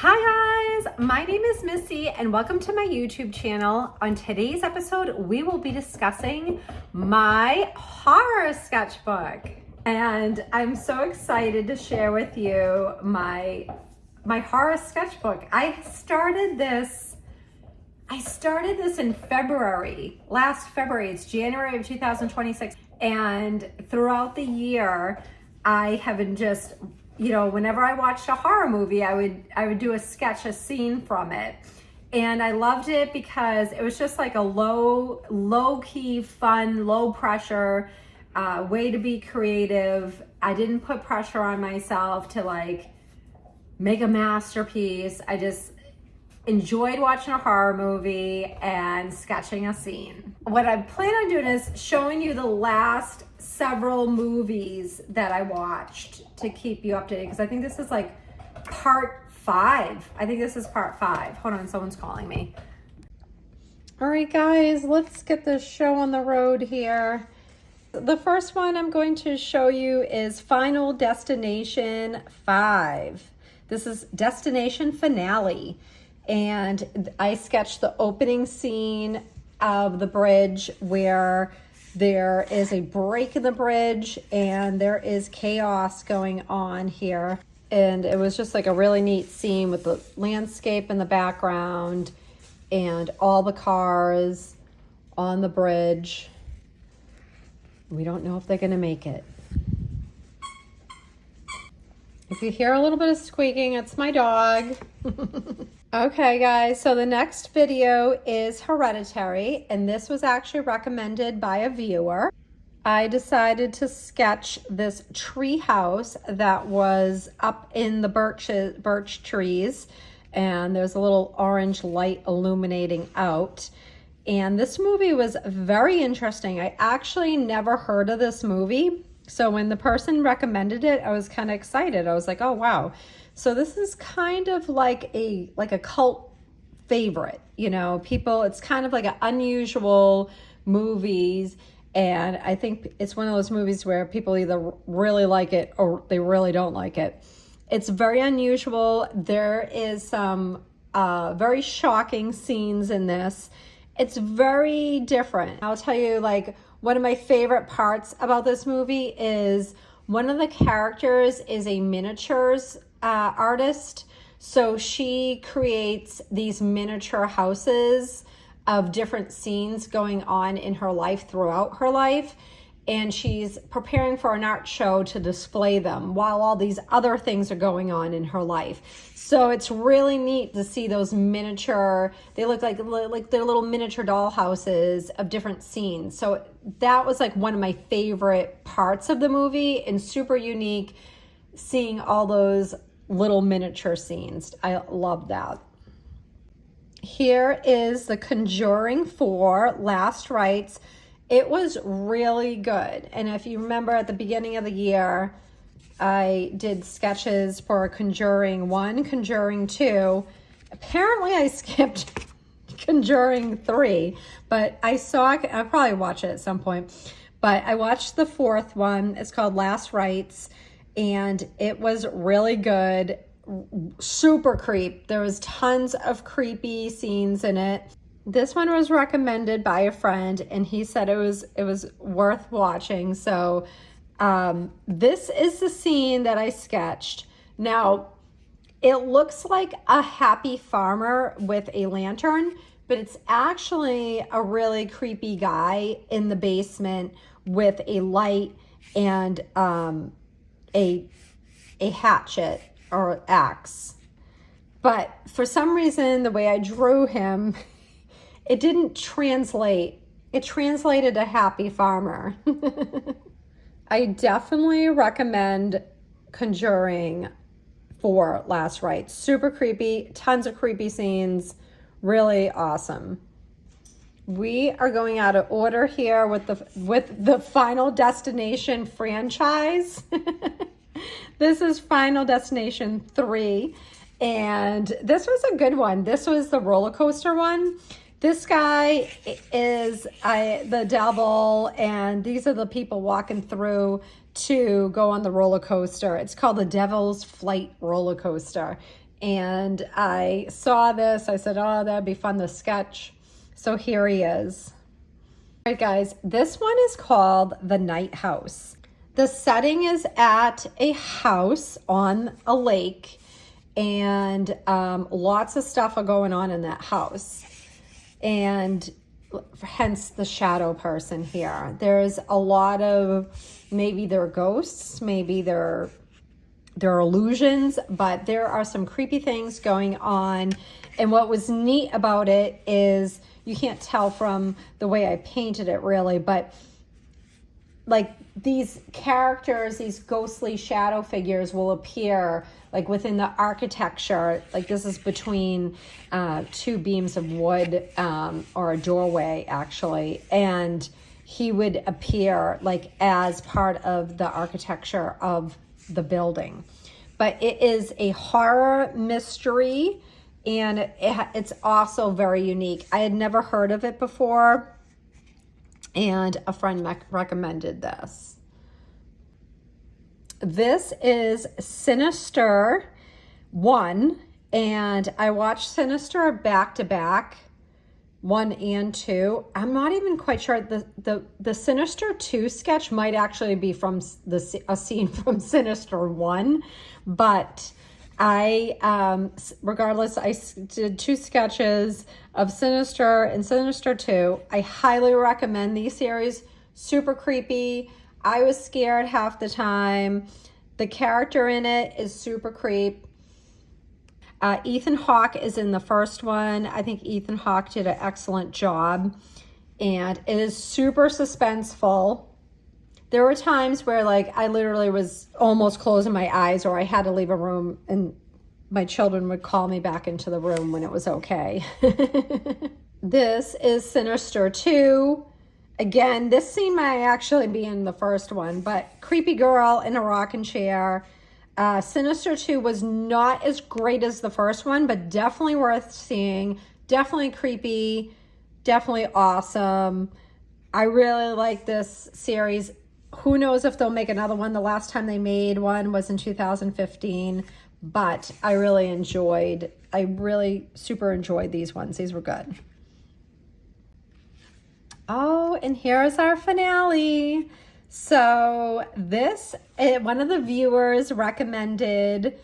Hi guys, my name is Missy and welcome to my YouTube channel. On today's episode, we will be discussing my horror sketchbook. And I'm so excited to share with you my horror sketchbook. I started this in February, last February. It's January of 2026. And throughout the year, I have been just, whenever I watched a horror movie, I would do a sketch, a scene from it. And I loved it because it was just like a low key, fun, low pressure way to be creative. I didn't put pressure on myself to like make a masterpiece. I just enjoyed watching a horror movie and sketching a scene. What I plan on doing is showing you the last several movies that I watched to keep you updated, because I think this is like part 5. I think this is part 5. Hold on, someone's calling me. All right, guys, let's get this show on the road here. The first one I'm going to show you is Final Destination 5. This is Destination Finale. And I sketched the opening scene of the bridge where there is a break in the bridge and there is chaos going on here. And it was just like a really neat scene with the landscape in the background and all the cars on the bridge. We don't know if they're going to make it. If you hear a little bit of squeaking, it's my dog. Okay, guys, so the next video is Hereditary, and this was actually recommended by a viewer. I decided to sketch this tree house that was up in the birch trees, and there's a little orange light illuminating out. And this movie was very interesting. I actually never heard of this movie. So when the person recommended it, I was kind of excited. I was like, oh, wow. So this is kind of like a cult favorite, people, it's kind of like an unusual movies. And I think it's one of those movies where people either really like it or they really don't like it. It's very unusual. There is some very shocking scenes in this. It's very different. I'll tell you, like, one of my favorite parts about this movie is one of the characters is a miniatures artist. So she creates these miniature houses of different scenes going on in her life throughout her life. And she's preparing for an art show to display them while all these other things are going on in her life. So it's really neat to see those miniature, they look like they're little miniature doll houses of different scenes. So that was like one of my favorite parts of the movie and super unique, seeing all those little miniature scenes. I love that. Here is The Conjuring 4 Last Rites. It was really good. And if you remember at the beginning of the year, I did sketches for Conjuring 1, Conjuring 2. Apparently I skipped Conjuring 3, but I'll probably watch it at some point. But I watched the 4th one. It's called Last Rites, and it was really good. Super creep. There was tons of creepy scenes in it. This one was recommended by a friend, and he said it was worth watching. So this is the scene that I sketched. Now, it looks like a happy farmer with a lantern, but it's actually a really creepy guy in the basement with a light and a hatchet or axe. But for some reason, the way I drew him, it didn't translate. It translated to happy farmer. I definitely recommend Conjuring 4 Last Rites. Super creepy, tons of creepy scenes, really awesome. We are going out of order here with the Final Destination franchise. This is Final Destination 3, and this was a good one. This was the roller coaster one. This guy is the devil, and these are the people walking through to go on the roller coaster. It's called the Devil's Flight roller coaster. And I saw this, I said, oh, that'd be fun to sketch. So here he is. All right, guys, this one is called The Night House. The setting is at a house on a lake, and lots of stuff are going on in that house. And hence the shadow person here. There's a lot of, maybe they're ghosts, maybe they're illusions, but there are some creepy things going on. And what was neat about it is, you can't tell from the way I painted it really, but like these characters, these ghostly shadow figures will appear like within the architecture. Like this is between two beams of wood, or a doorway actually. And he would appear like as part of the architecture of the building. But it is a horror mystery, and it's also very unique. I had never heard of it before, and a friend recommended this. This is Sinister 1, and I watched Sinister back to back, 1 and 2. I'm not even quite sure. The Sinister 2 sketch might actually be from a scene from Sinister 1, but regardless, I did 2 sketches of Sinister and Sinister 2. I highly recommend these series. Super creepy. I was scared half the time. The character in it is super creep. Ethan Hawke is in the first one. I think Ethan Hawke did an excellent job, and it is super suspenseful. There were times where like I literally was almost closing my eyes, or I had to leave a room and my children would call me back into the room when it was okay. This is Sinister 2. Again, this scene might actually be in the first one, but creepy girl in a rocking chair. Sinister 2 was not as great as the first one, but definitely worth seeing. Definitely creepy. Definitely awesome. I really like this series. Who knows if they'll make another one. The last time they made one was in 2015, but I really super enjoyed these ones. These were good. Oh, and here's our finale. So one of the viewers recommended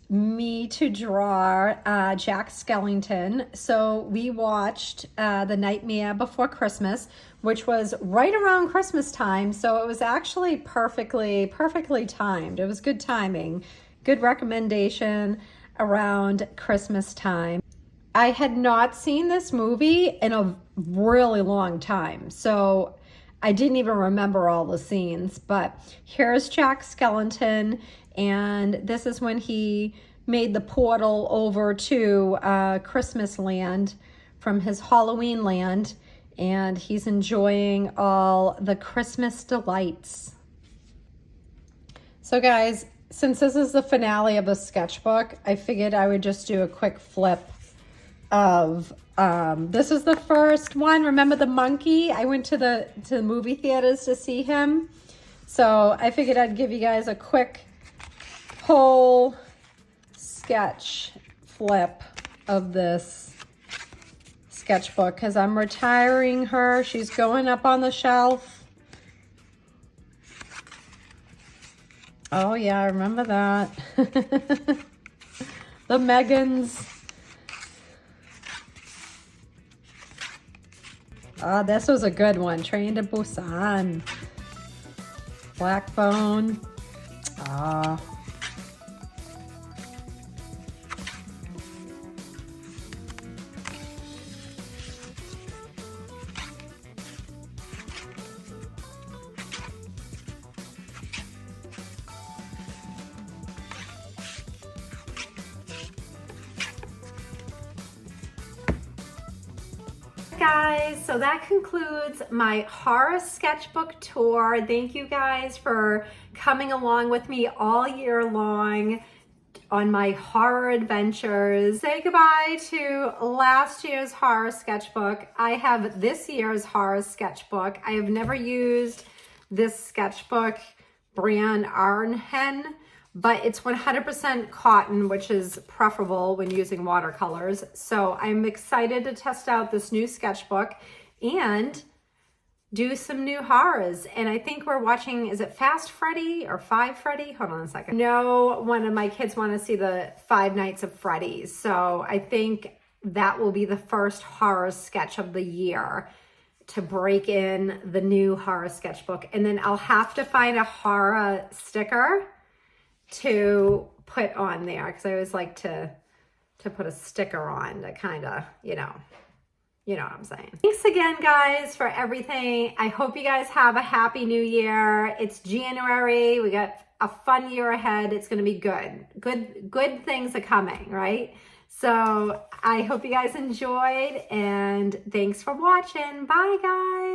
me to draw Jack Skellington. So we watched The Nightmare Before Christmas, which was right around Christmas time. So it was actually perfectly timed. It was good timing, good recommendation around Christmas time. I had not seen this movie in a really long time, so I didn't even remember all the scenes. But here's Jack Skellington, and this is when he made the portal over to Christmas land from his Halloween land, and he's enjoying all the Christmas delights. So guys, since this is the finale of the sketchbook, I figured I would just do a quick flip of this is the first one. Remember the monkey? I went to the movie theaters to see him, so I figured I'd give you guys a quick whole sketch flip of this sketchbook because I'm retiring her. She's going up on the shelf. Oh yeah, I remember that. The Megans. Oh, this was a good one. Train to Busan. Blackbone. Ah. Guys, so that concludes my horror sketchbook tour. Thank you guys for coming along with me all year long on my horror adventures. Say goodbye to last year's horror sketchbook. I have this year's horror sketchbook. I have never used this sketchbook brand Arnhen, but it's 100% cotton, which is preferable when using watercolors. So I'm excited to test out this new sketchbook and do some new horrors. And I think we're watching, is it Fast Freddy or Five Freddy? Hold on a second. No, one of my kids want to see the Five Nights of Freddy's. So I think that will be the first horror sketch of the year to break in the new horror sketchbook. And then I'll have to find a horror sticker to put on there, because I always like to put a sticker on to kind of, you know what I'm saying. Thanks again, guys, for everything. I hope you guys have a happy new year. It's January. We got a fun year ahead. It's going to be good. Good things are coming, right? So I hope you guys enjoyed, and thanks for watching. Bye, guys.